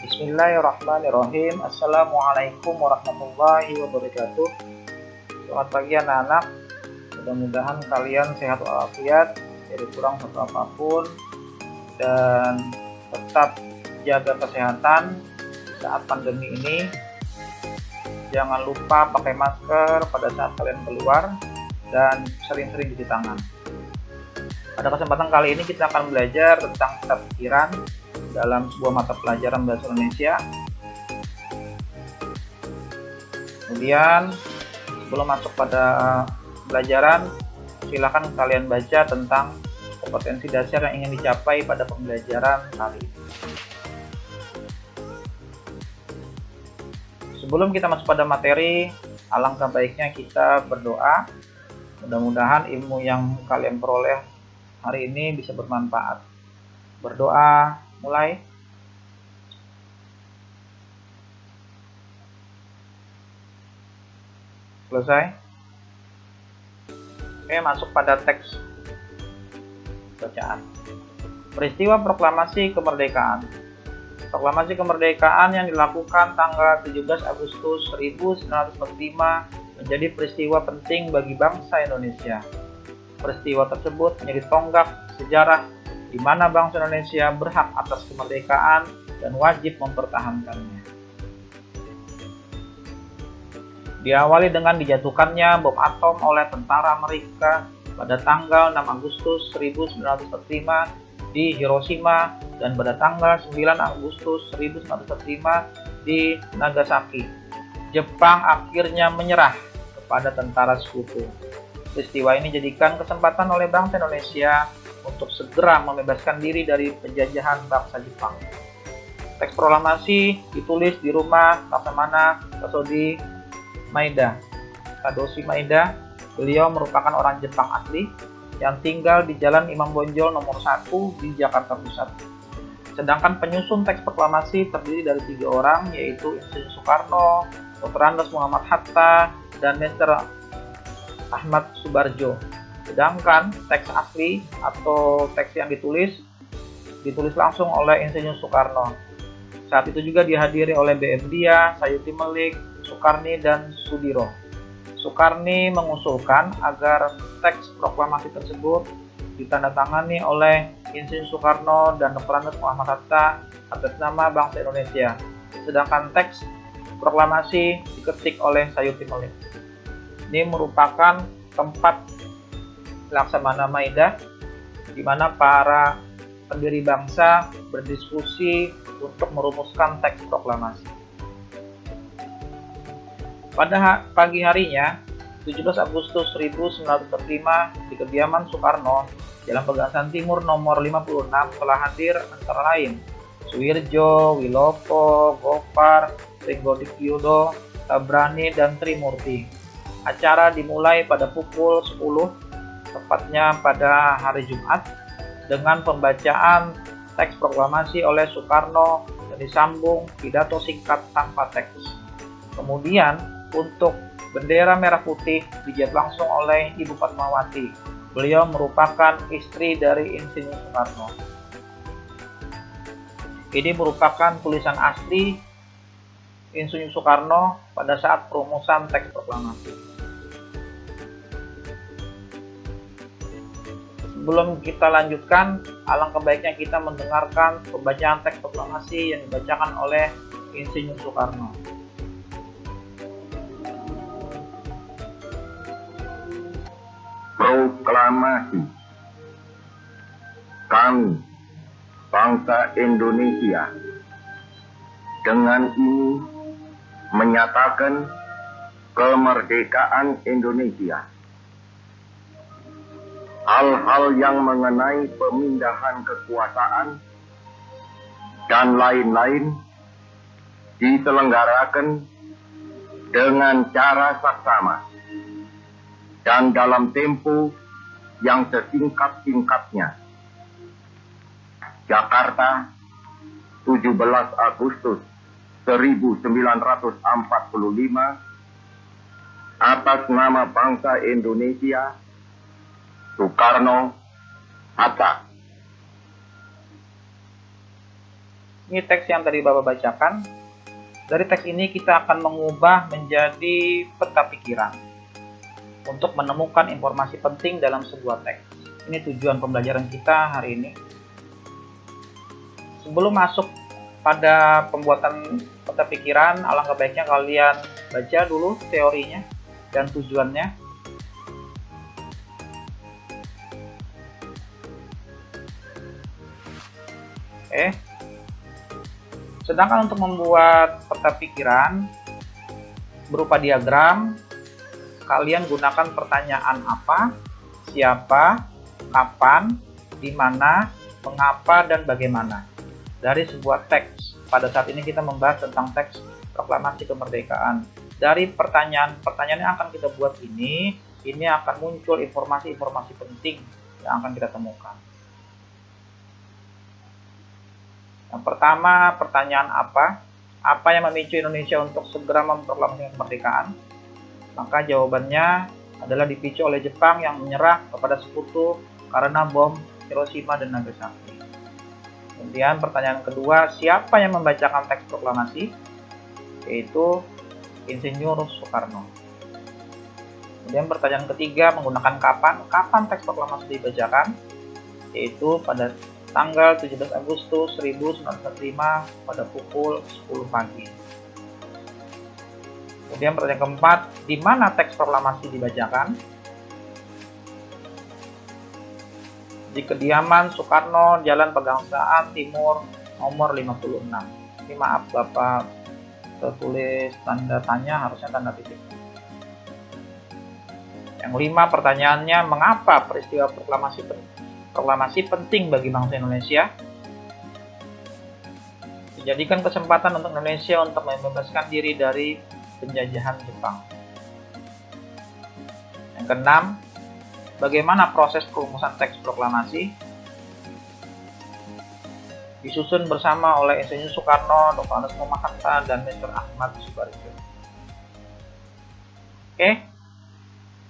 Bismillahirrahmanirrahim. Assalamualaikum warahmatullahi wabarakatuh. Selamat pagi anak-anak. Mudah-mudahan kalian sehat walafiat, tidak kurang satu apapun, dan tetap jaga kesehatan saat pandemi ini. Jangan lupa pakai masker pada saat kalian keluar dan sering-sering cuci tangan. Pada kesempatan kali ini kita akan belajar tentang kitab pikiran dalam sebuah mata pelajaran bahasa Indonesia. Kemudian sebelum masuk pada pelajaran, silakan kalian baca tentang kompetensi dasar yang ingin dicapai pada pembelajaran kali ini. Sebelum kita masuk pada materi, alangkah baiknya kita berdoa. Mudah-mudahan ilmu yang kalian peroleh hari ini bisa bermanfaat. Berdoa, mulai. Selesai. Oke, masuk pada teks bacaan. Peristiwa proklamasi kemerdekaan. Proklamasi kemerdekaan yang dilakukan tanggal 17 Agustus 1945 menjadi peristiwa penting bagi bangsa Indonesia. Peristiwa tersebut menjadi tonggak sejarah di mana bangsa Indonesia berhak atas kemerdekaan dan wajib mempertahankannya. Diawali dengan dijatuhkannya bom atom oleh tentara Amerika pada tanggal 6 Agustus 1945 di Hiroshima dan pada tanggal 9 Agustus 1945 di Nagasaki. Jepang akhirnya menyerah kepada tentara sekutu. Peristiwa ini dijadikan kesempatan oleh bangsa Indonesia untuk segera membebaskan diri dari penjajahan bangsa Jepang. Teks proklamasi ditulis di rumah Laksamana Kadoshi Maeda. Beliau merupakan orang Jepang asli yang tinggal di Jalan Imam Bonjol nomor 1 di Jakarta Pusat. Sedangkan penyusun teks proklamasi terdiri dari 3 orang, yaitu Insinyur Soekarno, Dr. Andes Muhammad Hatta, dan Mr. Ahmad Subarjo. Sedangkan teks asli atau teks yang ditulis langsung oleh Insinyur Soekarno. Saat itu juga dihadiri oleh BM Dia, Sayuti Melik, Soekarni, dan Sudiro. Soekarni mengusulkan agar teks proklamasi tersebut ditandatangani oleh Insinyur Soekarno dan Dr. Andes Muhammad Hatta atas nama bangsa Indonesia. Sedangkan teks proklamasi diketik oleh Sayuti Melik. Ini merupakan tempat Laksamana Maeda, di mana para pendiri bangsa berdiskusi untuk merumuskan teks proklamasi. Pada pagi harinya, 17 Agustus 1945, di kediaman Soekarno, Jalan Pegasan Timur nomor 56 telah hadir antara lain Suwirjo, Wilopo, Gopar, Trenggono, Tabrani, dan Trimurti. Acara dimulai pada pukul 10, tepatnya pada hari Jumat, dengan pembacaan teks proklamasi oleh Soekarno dan disambung pidato singkat tanpa teks. Kemudian, untuk bendera merah putih dijat langsung oleh Ibu Fatmawati. Beliau merupakan istri dari Insinyur Soekarno. Ini merupakan tulisan asli Insinyur Soekarno pada saat perumusan teks proklamasi. Sebelum kita lanjutkan, alangkah baiknya kita mendengarkan pembacaan teks proklamasi yang dibacakan oleh Insinyur Soekarno. Proklamasi. Kami, bangsa Indonesia, dengan ini menyatakan kemerdekaan Indonesia. Hal-hal yang mengenai pemindahan kekuasaan dan lain-lain diselenggarakan dengan cara saksama dan dalam tempo yang sesingkat-singkatnya. Jakarta, 17 Agustus 1945, atas nama bangsa Indonesia, Soekarno, Hatta. Ini teks yang tadi Bapak bacakan. Dari teks ini kita akan mengubah menjadi peta pikiran untuk menemukan informasi penting dalam sebuah teks. Ini tujuan pembelajaran kita hari ini. Sebelum masuk pada pembuatan peta pikiran, alangkah baiknya kalian baca dulu teorinya dan tujuannya. Sedangkan untuk membuat peta pikiran berupa diagram, kalian gunakan pertanyaan apa, siapa, kapan, di mana, mengapa, dan bagaimana dari sebuah teks. Pada saat ini kita membahas tentang teks proklamasi kemerdekaan. Dari pertanyaan-pertanyaan yang akan kita buat ini akan muncul informasi-informasi penting yang akan kita temukan. Yang pertama, pertanyaan apa? Apa yang memicu Indonesia untuk segera memproklamasikan kemerdekaan? Maka jawabannya adalah dipicu oleh Jepang yang menyerah kepada sekutu karena bom Hiroshima dan Nagasaki. Kemudian pertanyaan kedua, siapa yang membacakan teks proklamasi? Yaitu Insinyur Soekarno. Kemudian pertanyaan ketiga, menggunakan kapan teks proklamasi dibacakan? Yaitu pada tanggal 17 Agustus 1945 pada pukul 10 pagi. Kemudian pertanyaan keempat, di mana teks proklamasi dibacakan? Di kediaman Soekarno, Jalan Pegangsaan Timur nomor 56. Ini maaf Bapak tertulis tanda tanya, harusnya tanda titik. Yang kelima, pertanyaannya, mengapa peristiwa proklamasi penting bagi bangsa Indonesia? Dijadikan kesempatan untuk Indonesia untuk membebaskan diri dari penjajahan Jepang. Yang keenam, bagaimana proses perumusan teks proklamasi? Disusun bersama oleh Insinyur Soekarno, Dr. Andes Muhammad Hatta, dan Mr. Ahmad Subarjo. Oke,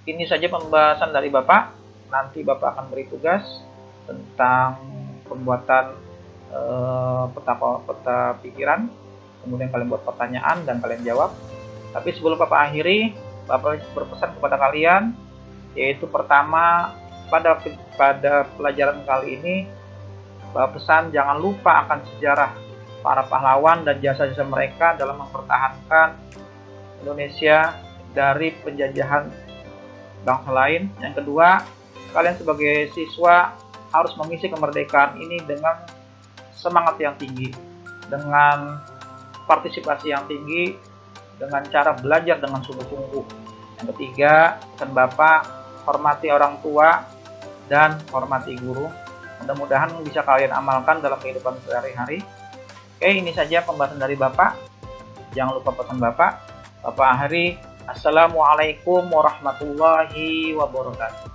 ini saja pembahasan dari Bapak. Nanti Bapak akan beri tugas tentang pembuatan peta pikiran, kemudian kalian buat pertanyaan dan kalian jawab. Tapi sebelum Bapak akhiri, Bapak berpesan kepada kalian, yaitu pertama, pada pelajaran kali ini Bapak pesan jangan lupa akan sejarah para pahlawan dan jasa-jasa mereka dalam mempertahankan Indonesia dari penjajahan bangsa lain. Yang kedua, kalian sebagai siswa harus mengisi kemerdekaan ini dengan semangat yang tinggi, dengan partisipasi yang tinggi, dengan cara belajar dengan sungguh-sungguh. Yang ketiga, pesan Bapak, hormati orang tua dan hormati guru. Mudah-mudahan bisa kalian amalkan dalam kehidupan sehari-hari. Oke, ini saja pembahasan dari Bapak. Jangan lupa pesan Bapak. Bapak akhiri, Assalamualaikum warahmatullahi wabarakatuh.